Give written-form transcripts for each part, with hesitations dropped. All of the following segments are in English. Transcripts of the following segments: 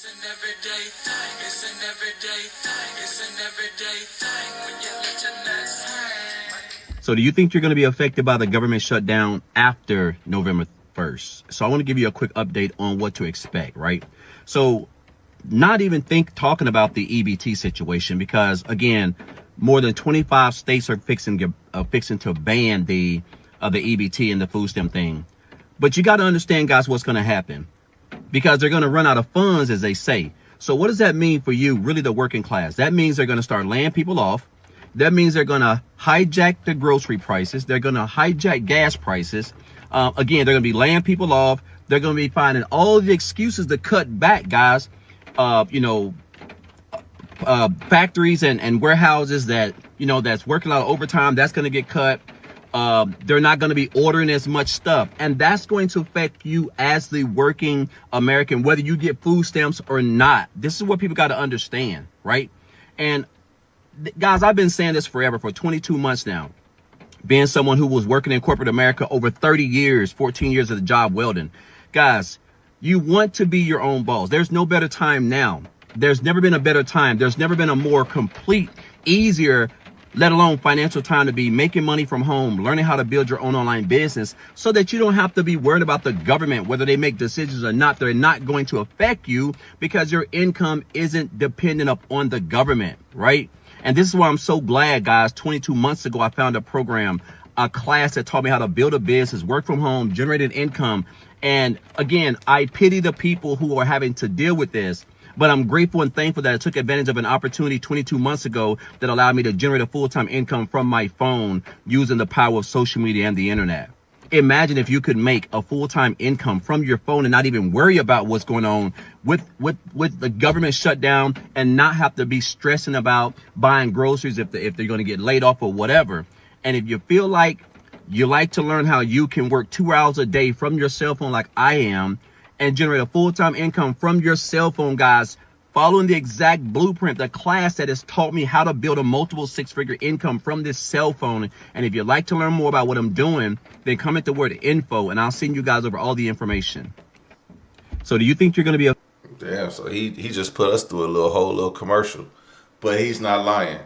It's an everyday thing. It's an everyday thing. It's an everyday thing when you let your nuts hang. So do you think you're going to be affected by the government shutdown after November 1st? So I want to give you a quick update on what to expect, right? So not even talking about the EBT situation, because again, more than 25 states are fixing to ban the EBT and the food stamp thing. But you got to understand, guys, what's going to happen, because they're going to run out of funds, as they say. So what does that mean for you, really the working class? That means they're going to start laying people off. That means they're going to hijack the grocery prices. They're going to hijack gas prices. Again, they're going to be laying people off. They're going to be finding all the excuses to cut back, guys. Factories and warehouses that, that's working a lot of overtime, that's going to get cut. They're not going to be ordering as much stuff. And that's going to affect you as the working American, whether you get food stamps or not. This is what people got to understand, right? And guys, I've been saying this forever, for 22 months now, being someone who was working in corporate America over 30 years, 14 years of the job welding. Guys, you want to be your own boss. There's no better time now. There's never been a better time. There's never been a more complete, easier, let alone financial time to be making money from home, learning how to build your own online business so that you don't have to be worried about the government, whether they make decisions or not. They're not going to affect you because your income isn't dependent upon the government, right? And this is why I'm so glad, guys. 22 months ago, I found a program, a class that taught me how to build a business, work from home, generate an income. And again, I pity the people who are having to deal with this. But I'm grateful and thankful that I took advantage of an opportunity 22 months ago that allowed me to generate a full-time income from my phone using the power of social media and the internet. Imagine if you could make a full-time income from your phone and not even worry about what's going on with the government shutdown, and not have to be stressing about buying groceries if they're going to get laid off or whatever. And if you feel like you like to learn how you can work 2 hours a day from your cell phone like I am and generate a full-time income from your cell phone, guys, following the exact blueprint, the class that has taught me how to build a multiple six-figure income from this cell phone. And if you'd like to learn more about what I'm doing, then comment the word info and I'll send you guys over all the information. So do you think you're going to be a... Damn, so he just put us through a whole little commercial. But he's not lying.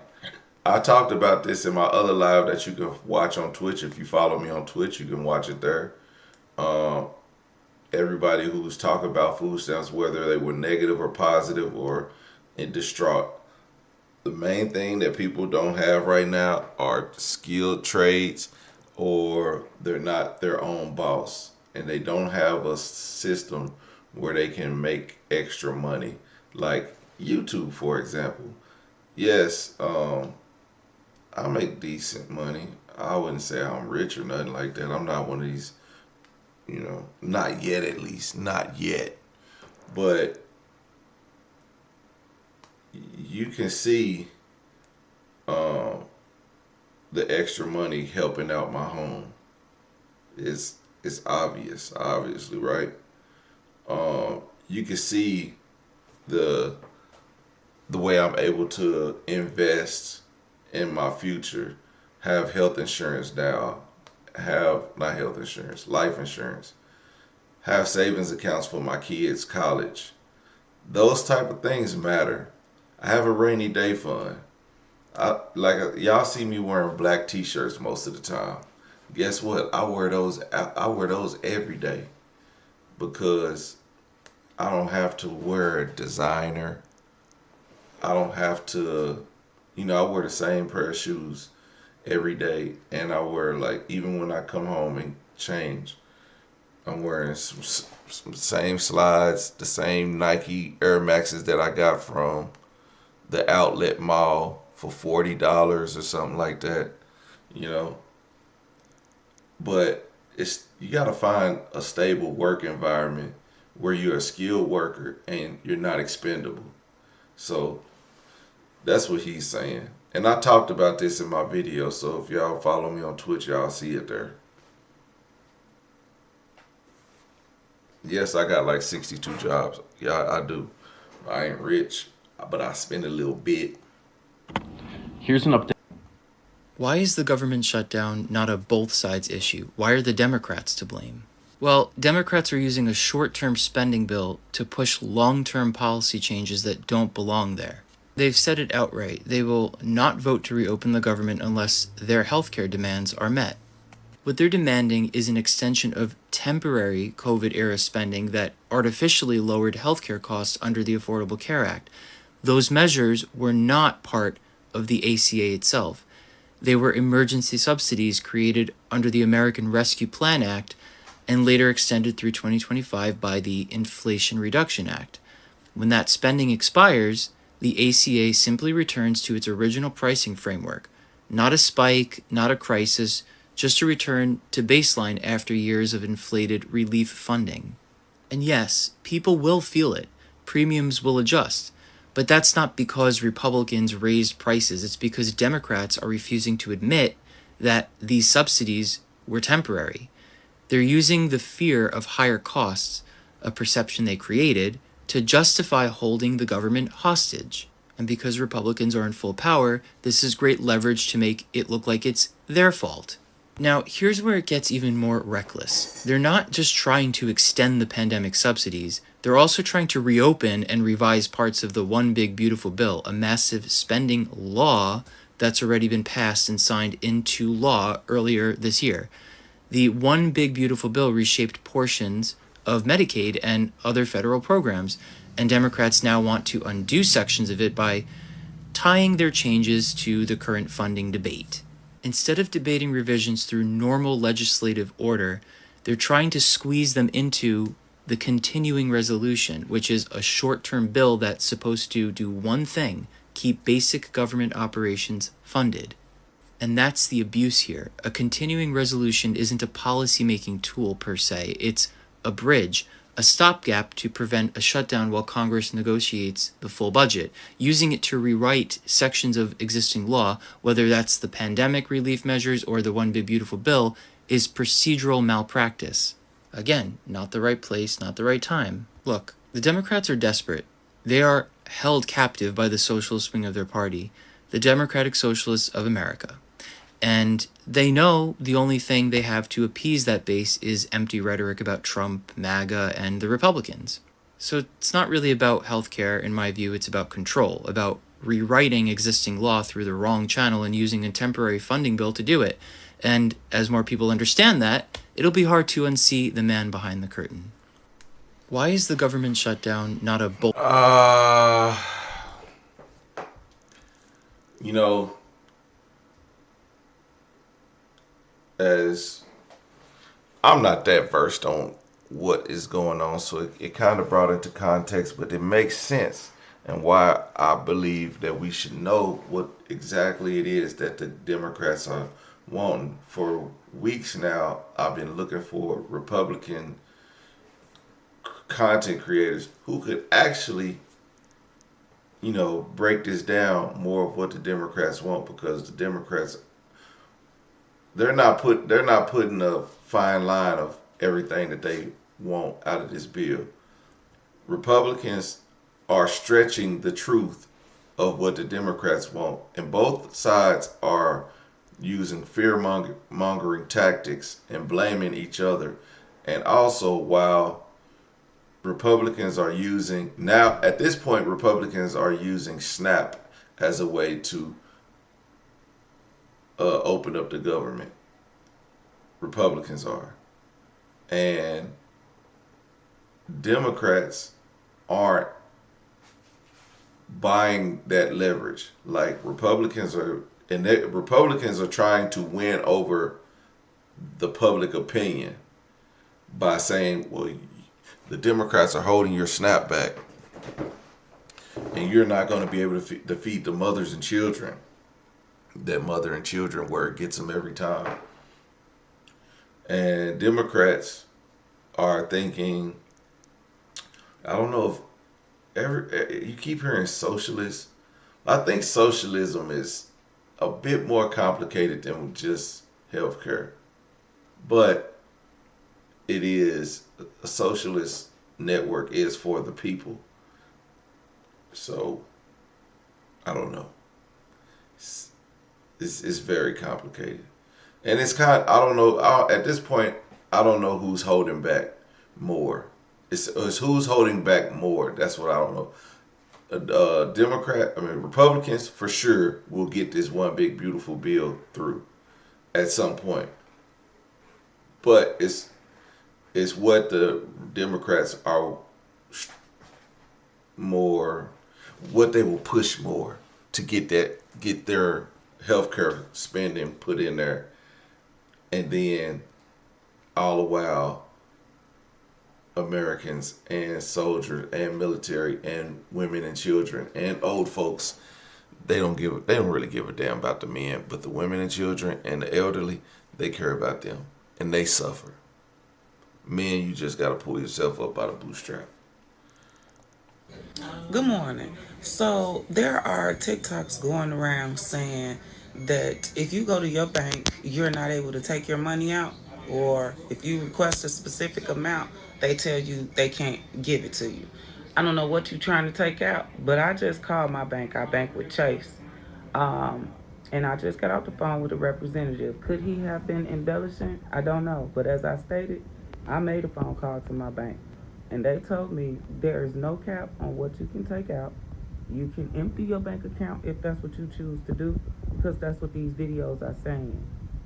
I talked about this in my other live that you can watch on Twitch. If you follow me on Twitch, you can watch it there. Everybody who's talking about food stamps, whether they were negative or positive or in distraught, the main thing that people don't have right now are skilled trades, or they're not their own boss and they don't have a system where they can make extra money. Like YouTube, for example. Yes, I make decent money. I wouldn't say I'm rich or nothing like that. I'm not one of these, not yet, at least, not yet. But you can see the extra money helping out my home. It's obvious, obviously, right? You can see the way I'm able to invest in my future, have health insurance now, not health insurance, life insurance, have savings accounts for my kids' college. Those type of things matter. I have a rainy day fund. Y'all see me wearing black t-shirts most of the time. Guess what? I wear those every day because I don't have to wear a designer. I don't have to, I wear the same pair of shoes every day, and I wear, even when I come home and change, I'm wearing some same slides, the same Nike Air Maxes that I got from the outlet mall for $40 or something like that, But you gotta find a stable work environment where you're a skilled worker and you're not expendable. So that's what he's saying. And I talked about this in my video, so if y'all follow me on Twitch, y'all see it there. Yes, I got 62 jobs. Yeah, I do. I ain't rich, but I spend a little bit. Here's an update. Why is the government shutdown not a both sides issue? Why are the Democrats to blame? Well, Democrats are using a short-term spending bill to push long-term policy changes that don't belong there. They've said it outright. They will not vote to reopen the government unless their healthcare demands are met. What they're demanding is an extension of temporary COVID-era spending that artificially lowered healthcare costs under the Affordable Care Act. Those measures were not part of the ACA itself. They were emergency subsidies created under the American Rescue Plan Act and later extended through 2025 by the Inflation Reduction Act. When that spending expires, the ACA simply returns to its original pricing framework. Not a spike, not a crisis, just a return to baseline after years of inflated relief funding. And yes, people will feel it. Premiums will adjust. But that's not because Republicans raised prices. It's because Democrats are refusing to admit that these subsidies were temporary. They're using the fear of higher costs, a perception they created, to justify holding the government hostage. And because Republicans are in full power, this is great leverage to make it look like it's their fault. Now, here's where it gets even more reckless. They're not just trying to extend the pandemic subsidies, they're also trying to reopen and revise parts of the One Big Beautiful Bill, a massive spending law that's already been passed and signed into law earlier this year. The One Big Beautiful Bill reshaped portions of Medicaid and other federal programs, and Democrats now want to undo sections of it by tying their changes to the current funding debate. Instead of debating revisions through normal legislative order, they're trying to squeeze them into the continuing resolution, which is a short-term bill that's supposed to do one thing: keep basic government operations funded. And that's the abuse here. A continuing resolution isn't a policy-making tool per se. It's a bridge, a stopgap to prevent a shutdown while Congress negotiates the full budget, using it to rewrite sections of existing law, whether that's the pandemic relief measures or the One Big Beautiful Bill, is procedural malpractice. Again, not the right place, not the right time. Look, the Democrats are desperate. They are held captive by the socialist wing of their party, the Democratic Socialists of America. And they know the only thing they have to appease that base is empty rhetoric about Trump, MAGA, and the Republicans. So it's not really about healthcare, in my view. It's about control, about rewriting existing law through the wrong channel and using a temporary funding bill to do it. And as more people understand that, it'll be hard to unsee the man behind the curtain. Why is the government shutdown not a bold... You know, as I'm not that versed on what is going on, so it kind of brought into context, but it makes sense and why I believe that we should know what exactly it is that the Democrats are wanting. For weeks now, I've been looking for Republican content creators who could actually, break this down more of what the Democrats want, because the Democrats, they're not putting a fine line of everything that they want out of this bill. Republicans are stretching the truth of what the Democrats want, and both sides are using fear-mongering tactics and blaming each other. And also, while Republicans are using, now at this point, Republicans are using SNAP as a way to open up the government. Republicans are. And Democrats aren't buying that leverage like Republicans are. And Republicans are trying to win over the public opinion by saying, well, the Democrats are holding your SNAP back, and you're not going to be able to defeat the mothers and children. That mother and children word gets them every time. And Democrats are thinking, I don't know if you keep hearing socialist. I think socialism is a bit more complicated than just healthcare, but it is, a socialist network is for the people. So I don't know. It's very complicated, and it's kind of, I don't know. At this point, I don't know who's holding back more. It's who's holding back more. That's what I don't know. Republicans for sure will get this one big beautiful bill through at some point. But it's what the Democrats are more, what they will push more to get their healthcare spending put in there, and then all the while Americans and soldiers and military and women and children and old folks, they don't really give a damn about the men, but the women and children and the elderly, they care about them and they suffer. Men, you just gotta pull yourself up by the bootstrap. Good morning. So there are TikToks going around saying that if you go to your bank, you're not able to take your money out, or if you request a specific amount, they tell you they can't give it to you. I don't know what you're trying to take out, but I just called my bank. I bank with Chase. And I just got off the phone with a representative. Could he have been embellishing? I don't know. But as I stated, I made a phone call to my bank. And they told me there is no cap on what you can take out. You can empty your bank account if that's what you choose to do, because that's what these videos are saying.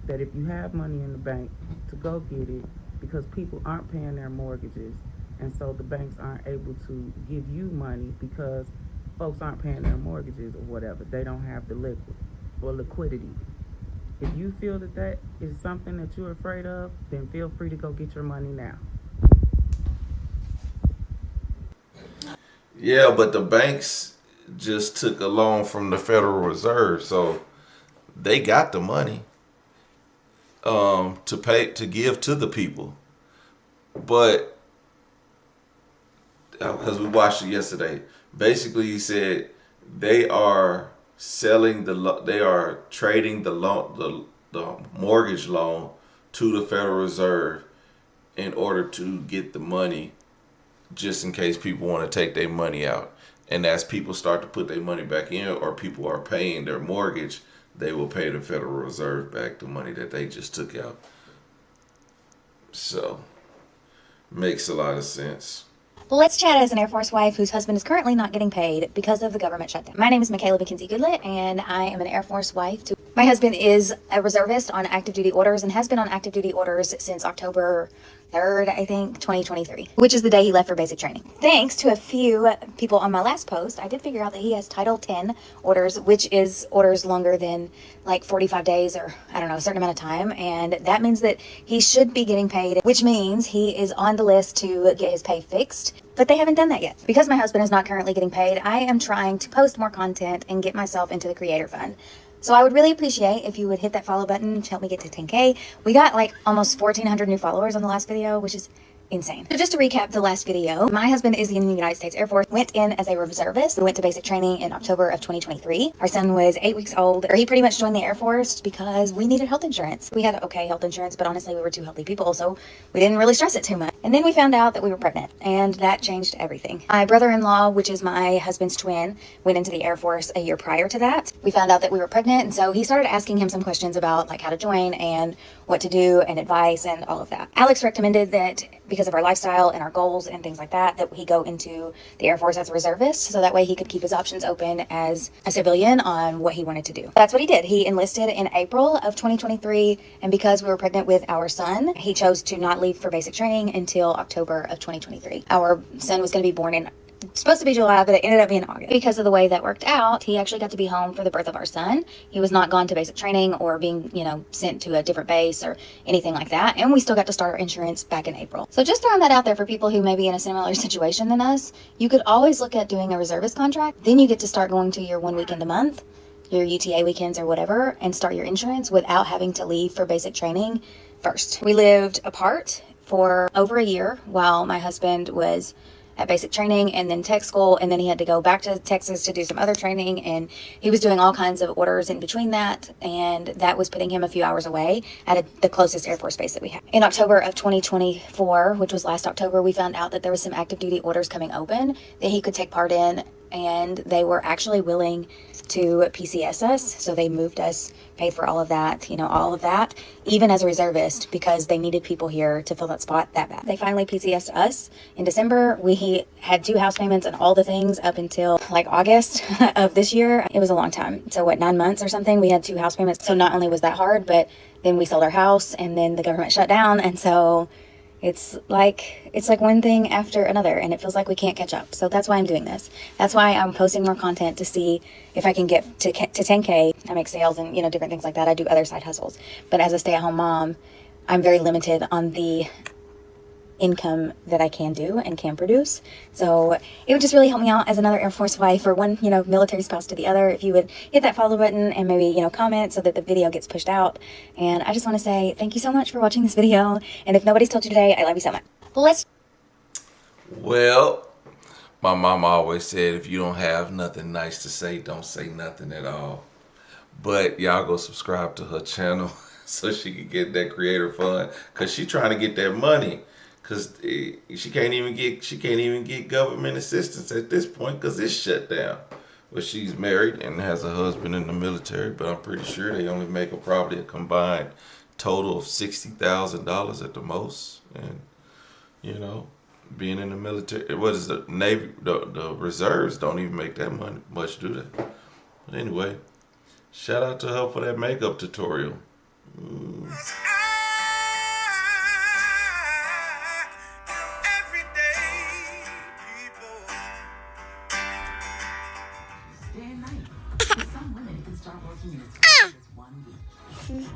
That if you have money in the bank, to go get it, because people aren't paying their mortgages. And so the banks aren't able to give you money because folks aren't paying their mortgages or whatever. They don't have the liquidity. If you feel that that is something that you're afraid of, then feel free to go get your money now. Yeah, but the banks just took a loan from the Federal Reserve, so they got the money to give to the people. But because we watched it yesterday, basically he said they are trading the mortgage loan to the Federal Reserve in order to get the money, just in case people want to take their money out. And as people start to put their money back in, or people are paying their mortgage, they will pay the Federal Reserve back the money that they just took out. So, makes a lot of sense. Let's chat as an Air Force wife whose husband is currently not getting paid because of the government shutdown. My name is Michaela McKenzie Goodlet, and I am an Air Force wife. My husband is a reservist on active duty orders and has been on active duty orders since October 3rd, I think, 2023, which is the day he left for basic training. Thanks to a few people on my last post, I did figure out that he has Title 10 orders, which is orders longer than like 45 days or I don't know, a certain amount of time. And that means that he should be getting paid, which means he is on the list to get his pay fixed. But they haven't done that yet. Because my husband is not currently getting paid, I am trying to post more content and get myself into the creator fund. So I would really appreciate if you would hit that follow button to help me get to 10K. We got like almost 1,400 new followers on the last video, which is insane. So just to recap the last video, my husband is in the United States Air Force, went in as a reservist. We went to basic training in October of 2023. Our son was 8 weeks old. He pretty much joined the Air Force because we needed health insurance. We had okay health insurance, but honestly, we were two healthy people, so we didn't really stress it too much. And then we found out that we were pregnant, and that changed everything. My brother-in-law, which is my husband's twin, went into the Air Force a year prior to that. We found out that we were pregnant, and so he started asking him some questions about like how to join and what to do and advice and all of that. Alex recommended that because of our lifestyle and our goals and things like that, that he go into the Air Force as a reservist, so that way he could keep his options open as a civilian on what he wanted to do. That's what he did. He enlisted in April of 2023, and because we were pregnant with our son, he chose to not leave for basic training until October of 2023. Our son was going to be born in supposed to be July, but it ended up being August. Because of the way that worked out, he actually got to be home for the birth of our son. He was not gone to basic training or being, sent to a different base or anything like that. And we still got to start our insurance back in April. So just throwing that out there for people who may be in a similar situation than us, you could always look at doing a reservist contract. Then you get to start going to your 1 weekend a month, your UTA weekends or whatever, and start your insurance without having to leave for basic training first. We lived apart for over a year while my husband was at basic training and then tech school, and then he had to go back to Texas to do some other training, and he was doing all kinds of orders in between that, and that was putting him a few hours away at the closest Air Force base that we have. In October of 2024, which was last October, we found out that there was some active duty orders coming open that he could take part in and they were actually willing to PCS us. So they moved us, paid for all of that, all of that, even as a reservist, because they needed people here to fill that spot that bad. They finally PCS'd us in December. We had 2 house payments and all the things up until like August of this year. It was a long time. So what, 9 months or something? We had 2 house payments. So not only was that hard, but then we sold our house and then the government shut down. And so it's like one thing after another, and it feels like we can't catch up. So that's why I'm doing this. That's why I'm posting more content, to see if I can get to 10K. I make sales and, different things like that. I do other side hustles. But as a stay-at-home mom, I'm very limited on the income that I can do and can produce. So it would just really help me out as another Air Force wife, or one, military spouse to the other, if you would hit that follow button and maybe, comment so that the video gets pushed out. And I just want to say thank you so much for watching this video. And if nobody's told you today, I love you so much. Well, my mama always said, if you don't have nothing nice to say, don't say nothing at all. But y'all go subscribe to her channel so she can get that creator fund, because she trying to get that money. Because she can't even get government assistance at this point, because it's shut down. Well, she's married and has a husband in the military, but I'm pretty sure they only make probably a combined total of $60,000 at the most. And being in the military, what is the Navy? The reserves don't even make that much, do they? But anyway, shout out to her for that makeup tutorial. Day and night. For some women, it can start working in as early as 1 week.